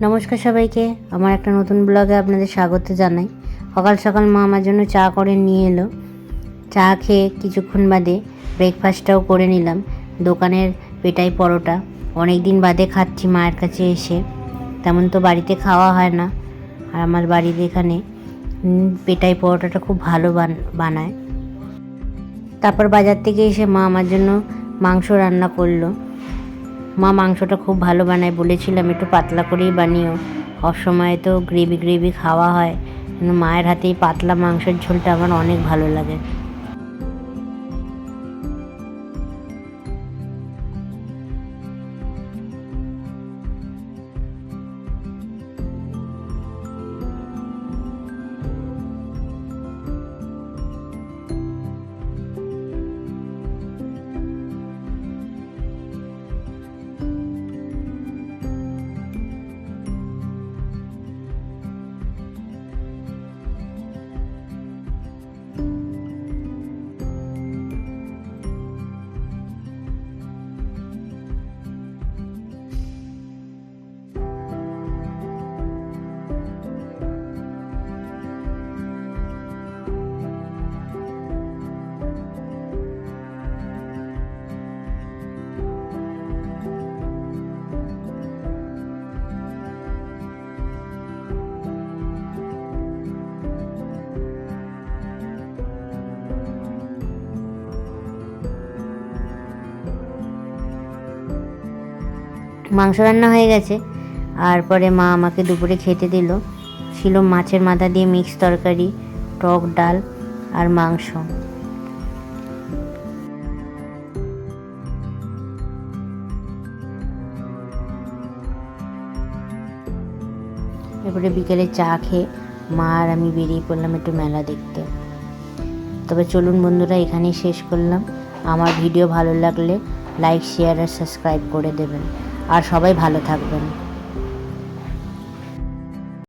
নমস্কার সবাইকে, আমার একটা নতুন ব্লগে আপনাদের স্বাগত জানাই। সকাল সকাল মা আমার জন্য চা করে নিয়ে এলো। চা খেয়ে কিছুক্ষণ বাদে ব্রেকফাস্টটাও করে নিলাম। দোকানের পেটাই পরোটা অনেক দিন বাদে খাচ্ছি মায়ের কাছে এসে। তেমন তো বাড়িতে খাওয়া হয় না, আর আমার বাড়িতে এখানে পেটাই পরোটাটা খুব ভালো বানায়। তারপর বাজার থেকে এসে মা আমার জন্য মাংস রান্না করলো। মা মাংসটা খুব ভালো বানায়, বলেছিলাম একটু পাতলা করেই বানিও, অসময়ে তো গ্রেভি খাওয়া হয়, কিন্তু মায়ের হাতেই পাতলা মাংসের ঝোলটা আমার অনেক ভালো লাগে। মাংস রান্না হয়ে গেছে, আর পরে মা আমাকে দুপুরে খেতে দিল। ছিল মাছের মাথা দিয়ে মিক্স তরকারি, টক ডাল আর মাংস। এরপরে বিকেলে চা খেয়ে মা আর আমি বেরিয়ে পড়লাম একটু মেলা দেখতে। তবে চলুন বন্ধুরা, এখানেই শেষ করলাম। আমার ভিডিও ভালো লাগলে লাইক, শেয়ার আর সাবস্ক্রাইব করে দেবেন, আর সবাই ভালো থাকবেন।